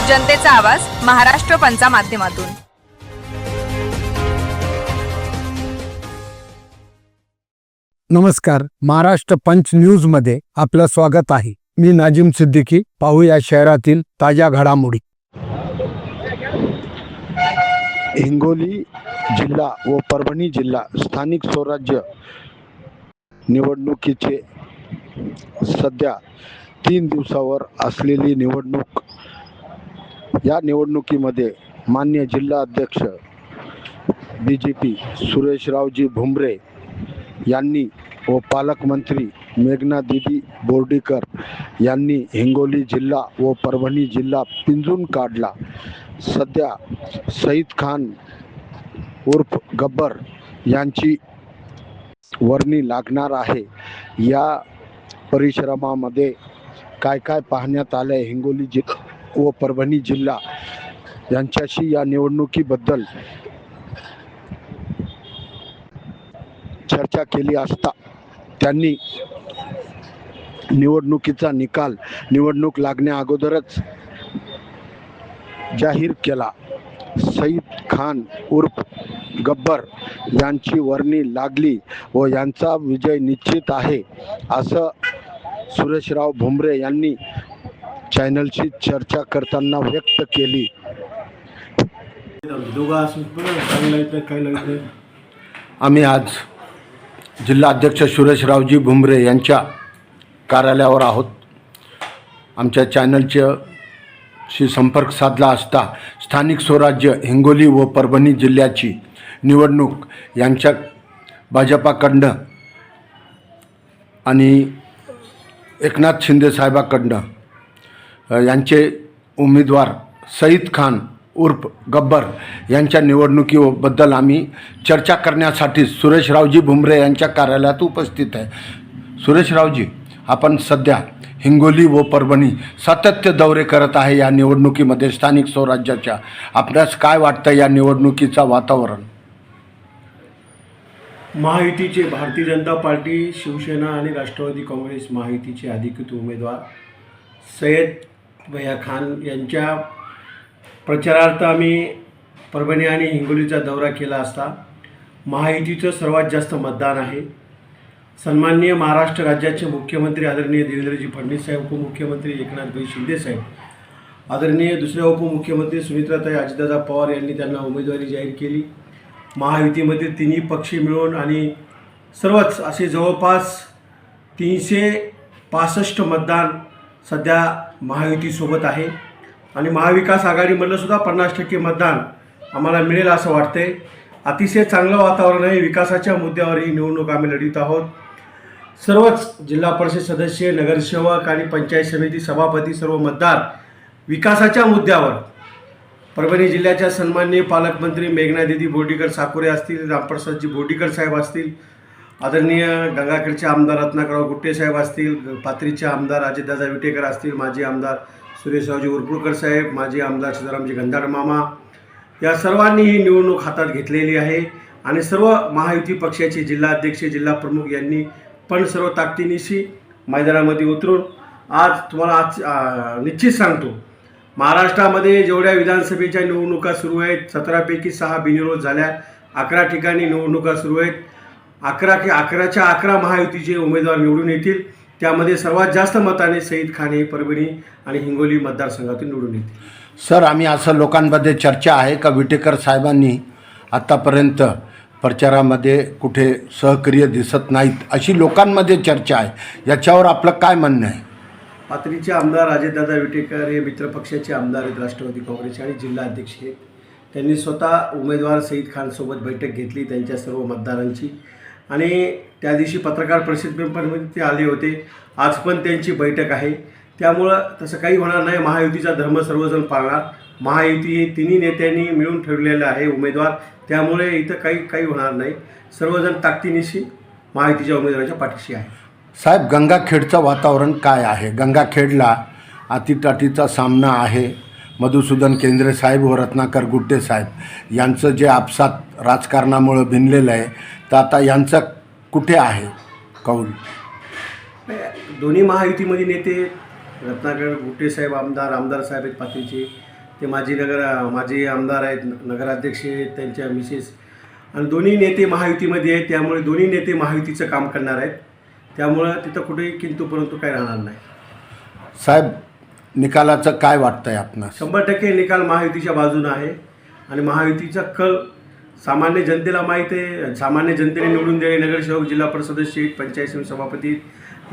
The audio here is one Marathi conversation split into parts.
जनतेचा आवाज महाराष्ट्र पंचा माध्यमातून। नमस्कार, महाराष्ट्र पंच न्यूज मध्ये आपलं स्वागत आहे। मी नाजिम सिद्दीकी। पाहूया शहरातील ताज्या घडामोडी। हिंगोली जिल्हा व परभणी जिल्हा स्थानिक स्वराज्य निवडणुकीचे सध्या 3 दिवसावर असलेली निवडणूक। या निवडणुकीमध्ये मान्य जिल्हा अध्यक्ष बीजेपी सुरेशरावजी भुमरे यांनी व पालकमंत्री मेघना दीदी बोर्डीकर यांनी हिंगोली जिल्हा व परभणी जिल्हा पिंजून काढला। सध्या सईद खान उर्फ गब्बर यांची वर्णी लागणार आहे। या परिश्रमामध्ये काय काय पाहण्यात आले हिंगोली जिल्हा व परभणी जिल्हा यांच्याशी या निवडणुकीबद्दल चर्चा केली असता त्यांनी निवडणुकीचा निकाल निवडणूक लागण्या अगोदरच जाहीर केला। सईद खान उर्फ गब्बर यांची वर्णी लागली व यांचा विजय निश्चित आहे असं सुरेशराव भुमरे यांनी चॅनलशी चर्चा करताना व्यक्त केली। आम्ही आज जिल्हा अध्यक्ष सुरेशरावजी भुमरे यांच्या कार्यालयावर आहोत। आमच्या चॅनलशी संपर्क साधला असता स्थानिक स्वराज्य हिंगोली व परभणी जिल्ह्याची निवडणूक यांच्या भाजपाकडनं आणि एकनाथ शिंदे साहेबाकडनं यांचे उमेदवार सईद खान उर्फ गब्बर यांच्या निवडणुकीबद्दल आम्ही चर्चा करण्यासाठी सुरेशरावजी भुमरे यांच्या कार्यालयात उपस्थित आहे। सुरेशरावजी, आपण सध्या हिंगोली व परभणी सातत्य दौरे करत आहे या निवडणुकीमध्ये स्थानिक स्वराज्याच्या। आपल्यास काय वाटतं या निवडणुकीचं वातावरण? महायुतीचे भारतीय जनता पार्टी, शिवसेना आणि राष्ट्रवादी काँग्रेस महायुतीचे अधिकृत उमेदवार सय्यद भैया खान यांच्या प्रचारार्थ आम्ही परभणी आणि हिंगोलीचा दौरा केला असता महायुतीचं सर्वात जास्त मतदान आहे। सन्माननीय महाराष्ट्र राज्याचे मुख्यमंत्री आदरणीय देवेंद्रजी फडणवीस साहेब, उपमुख्यमंत्री एकनाथभाई शिंदे साहेब, आदरणीय दुसरे उपमुख्यमंत्री सुमित्राताई अजितदादा पवार यांनी त्यांना उमेदवारी जाहीर केली। महायुतीमध्ये तिन्ही पक्ष मिळून आणि सर्वच असे जवळपास 365 मतदान सध्या महायुतीसोबत आहे आणि महाविकास आघाडीमधलं सुद्धा 50% मतदान आम्हाला मिळेल असं वाटतंय। अतिशय चांगलं वातावरण आहे। विकासाच्या मुद्द्यावर ही निवडणूक आम्ही लढीत आहोत। सर्वच जिल्हा परिषद सदस्य, नगरसेवक आणि पंचायत समिती सभापती, सर्व मतदार विकासाच्या मुद्द्यावर परभणी जिल्ह्याच्या सन्माननीय पालकमंत्री मेघना दीदी बोर्डीकर साकुरे असतील, रामप्रसादजी बोर्डीकर साहेब असतील, आदरणीय गंगाखेडचे आमदार रत्नाकरराव गुट्टे साहेब असतील, पाथरीचे आमदार अजितदादा विटेकर असतील, माजी आमदार सुरेशरावजी उरपूरकर साहेब, माजी आमदार सीतारामजी गंधाड मामा, या सर्वांनी ही निवडणूक हातात घेतलेली आहे आणि सर्व महायुती पक्षाचे जिल्हाध्यक्ष, जिल्हा प्रमुख यांनी पण सर्व ताकदीनिशी मैदानामध्ये उतरून आज तुम्हाला निश्चित सांगतो, महाराष्ट्रामध्ये जेवढ्या विधानसभेच्या निवडणुका सुरू आहेत 17पैकी 6 बिनविरोध झाल्या। 11 ठिकाणी निवडणुका सुरू आहेत। 11च्या 11 महायुतीचे उमेदवार निवडून येतील। त्यामध्ये सर्वात जास्त मताने सईद खान हे परभणी आणि हिंगोली मतदारसंघातून निवडून येतील। सर, आम्ही असं लोकांमध्ये चर्चा आहे का विटेकर साहेबांनी आतापर्यंत प्रचारामध्ये कुठे सहकार्य दिसत नाहीत अशी लोकांमध्ये चर्चा आहे, याच्यावर आपलं काय म्हणणं आहे? पाथरीचे आमदार अजितदादा विटेकर हे मित्रपक्षाचे आमदार आहेत, राष्ट्रवादी काँग्रेसचे आणि जिल्हा अध्यक्ष आहेत। त्यांनी स्वतः उमेदवार सईद खानसोबत बैठक घेतली त्यांच्या सर्व मतदारांची आणि त्या दिवशी पत्रकार परिषदेमध्ये ते आले होते। आज पण त्यांची बैठक आहे। त्यामुळं तसं काही होणार नाही। महायुतीचा धर्म सर्वजण पाळणार। महायुती हे तिन्ही नेत्यांनी मिळून ठरलेलं आहे उमेदवार, त्यामुळे इथं काही होणार नाही। सर्वजण ताकदीनिशी महायुतीच्या उमेदवाराच्या पाठीशी आहे। साहेब, गंगाखेडचं वातावरण काय आहे? गंगाखेडला अटीतटीचा सामना आहे। मधुसूदन केंद्रे साहेब व रत्नाकर गुट्टे साहेब यांचं जे आपसात राजकारणामुळे भिनलेलं आहे, तर आता यांचं कुठे आहे कौल? दोन्ही महायुतीमध्ये नेते रत्नाकर गुट्टे साहेब आमदार साहेब आहेत पाथरीचे, ते माजी आमदार आहेत, नगराध्यक्ष आहेत, त्यांच्या मिसेस, आणि दोन्ही नेते महायुतीमध्ये आहेत. त्यामुळे दोन्ही नेते महायुतीचं काम करणार आहेत. त्यामुळं तिथं कुठेही किंतु परंतु काय राहणार नाही. साहेब, निकालाचं काय वाटतंय आपणास? 100% निकाल महायुतीच्या बाजूनं आहे आणि महायुतीचा कल सामान्य जनतेला माहीत आहे. सामान्य जनतेने निवडून दिलेले नगरसेवक, जिल्हा परिषद सदस्य, पंचायत समिती सभापती,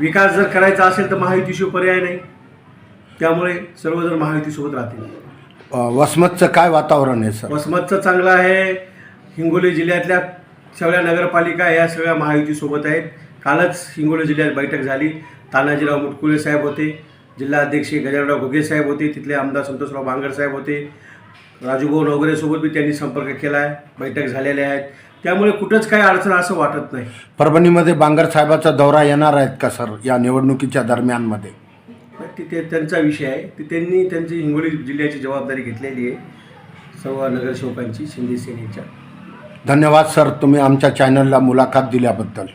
विकास जर करायचा असेल तर महायुतीशिवाय पर्याय नाही. त्यामुळे सर्वजण महायुतीसोबत राहतील. वसमतचं काय वातावरण आहे सर? वसमतचं चांगलं आहे. हिंगोली जिल्ह्यातल्या सगळ्या नगरपालिका ह्या सगळ्या महायुतीसोबत आहेत. कालच हिंगोली जिल्ह्यात बैठक झाली. तानाजीराव मुटकुळे साहेब होते, जिल्हाध्यक्ष गजाननराव घुगे साहेब होते, तिथले आमदार संतोषराव बांगर साहेब होते, राजूभाऊ नवगरेसोबत बी त्यांनी संपर्क केला आहे. बैठक झालेल्या आहेत. त्यामुळे कुठंच काही अडचण असं वाटत नाही. परभणीमध्ये बांगर साहेबाचा दौरा येणार आहेत का सर या निवडणुकीच्या दरम्यानमध्ये? ते त्यांचा विषय आहे. त्यांनी त्यांची हिंगोली जिल्ह्याची जबाबदारी घेतलेली आहे सर्व नगरसेवकांची, शिंदे सेनेच्या. धन्यवाद सर, तुम्ही आमच्या चॅनलला मुलाखत दिल्याबद्दल.